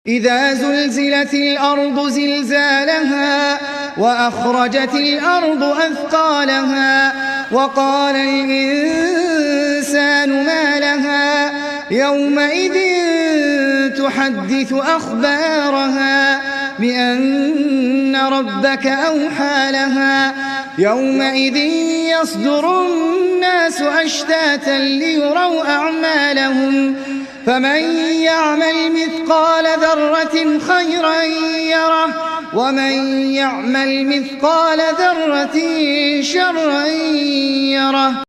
إذا زلزلت الأرض زلزالها وأخرجت الأرض أثقالها وقال الإنسان ما لها يومئذ تحدث أخبارها بأن ربك أوحى لها يومئذ يصدر الناس أشتاتا ليروا أعمالهم فمن يعمل مثقال ذرة خيرا يره ومن يعمل مثقال ذرة شرا يره.